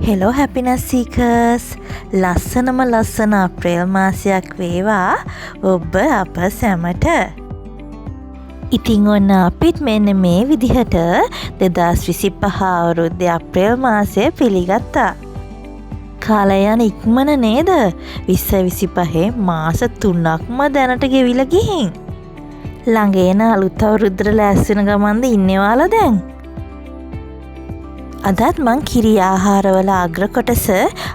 Hello happiness seekers. ලස්සනම ලස්සන අප්‍රේල් මාසයක් වේවා ඔබ අප සැමට. ඉතින් ඔන්න අපිත් මෙන්න මේ විදිහට 2025 අවුරුද්දේ අප්‍රේල් මාසය පිළිගත්තා. කාලය යන ඉක්මන නේද? 2025 මාස 3ක්ම දැනට ගෙවිලා ගිහින්. ළඟ එන අලුත් අවුරුද්දට ලෑස්ති වෙන ගමන්ද ඉන්නේවාලා දැන්? අදත් මං කිරි ආහාරවල අග්‍ර කොටස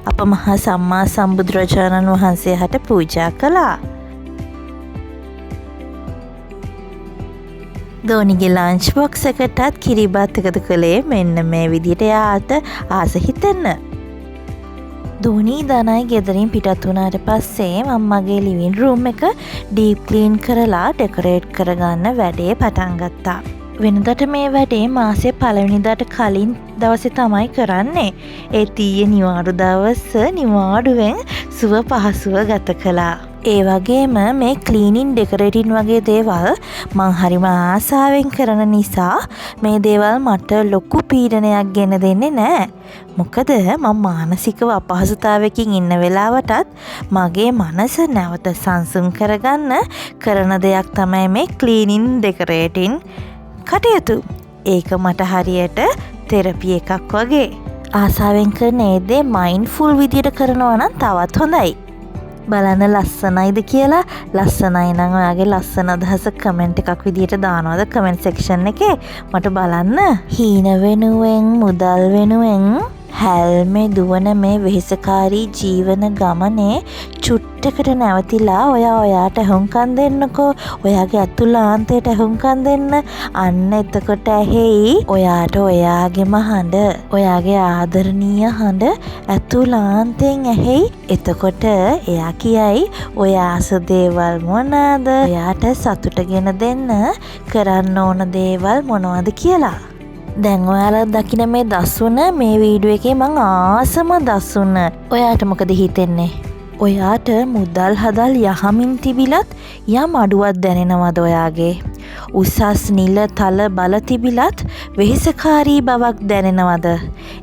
අප මහා සම්මා සම්බුදුරජාණන් වහන්සේ හට පූජා කළා. දෝනිගේ ලන්ච් බොක්ස් එකටත් කිරිබත් එකතු කළේ මෙන්න මේ විදිහට යාට ආස හිතෙන්න. දෝනි දනයි ගෙදරින් පිටත් වුණාට පස්සේ මම මගේ ලිවිං රූම් එක ඩීප් ක්ලීන් කරලා ඩෙකොරේට් කරගන්න වැඩේ පටන් ගත්තා. වෙනදට මේ වැඩේ මාසේ පළවෙනිදාට කලින් දවසේ තමයි කරන්නේ. ඒ ඊයේ නිවාඩු දවස නිවාඩුවෙන් සුව පහසුව ගත කළා. ඒ වගේම මේ ක්ලීනින් ඩෙකොරේටින් වගේ දේවල් මං හරිම ආසාවෙන් කරන නිසා මේ දේවල් මට ලොකු පීඩනයක් ගෙන දෙන්නේ නැහැ. මොකද මම මානසිකව අපහසුතාවයකින් ඉන්න වෙලාවටත් මගේ මනස නැවත සංසුන් කරගන්න කරන දෙයක් තමයි මේ ක්ලීනින් ඩෙකොරේටින් කටයුතු. ඒක මට හරියට තෙරපි එකක් වගේ. ආසාවෙන් කරන ඒ දේ මයින්ඩ්ෆුල් විදියට කරනවා නම් තවත් හොඳයි. බලන්න ලස්සනයිද කියලා. ලස්සනයි නම් ඔයාගේ ලස්සන අදහස කමෙන්ට් එකක් විදියට දානවද කමෙන්ට් සෙක්ෂන් එකේ? මට බලන්න. හීන වෙනුවෙන් මුදල් වෙනුවෙන් හැල්මේ දුවන මේ වෙහෙසකාරී ජීවන ගමනේ චුට්ටකට නැවතිලා ඔයාට ඇහුම්කන් දෙන්නකෝ. ඔයාගේ අතුලාන්තයට ඇහුම්කන් දෙන්න. අන්න එතකොට ඇහෙයි ඔයාට ඔයාගේම හඬ, ඔයාගේ ආදරණීය හඬ අතුලාන්තයෙන් ඇහෙයි. එතකොට එයා කියයි ඔය ආස දේවල් මොනවාද? ඔයාට සතුටගෙන දෙන්න කරන්න ඕන දේවල් මොනවද කියලා. දැන් ඔයාලා දකින මේ දසුන මේ වීඩියෝ එකේ මං ආසම දසුන. ඔයාට මොකද හිතෙන්නේ? ඔයාට මුදල් හදල් යහමින් තිබිලත් යම් අඩුවක් දැනෙනවද ඔයාගේ? උසස් නිල තල බල තිබිලත් වෙහෙසකාරී බවක් දැනෙනවද?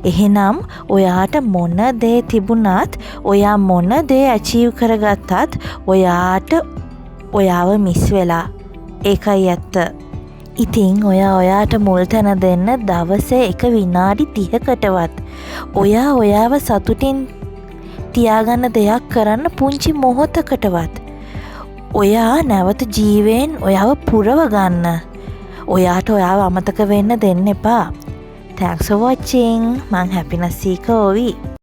එහෙනම් ඔයාට මොන දේ තිබුණත්, ඔයා මොන දේ ඇචීව් කරගත්තත් ඔයාට ඔයාව මිස් වෙලා. ඒකයි ඇත්ත. ඉතින් ඔයාට මුල් තැන දෙන්න දවසේ එක විනාඩි 30කටවත් ඔයාව සතුටින් තියාගන්න දෙයක් කරන්න පුංචි මොහොතකටවත් ඔයා නැවත ජීවයෙන් ඔයාව පුරව ගන්න. ඔයාට ඔයාව අමතක වෙන්න දෙන්න එපා. Thanks for watching. මං happiness seeker ඕවි.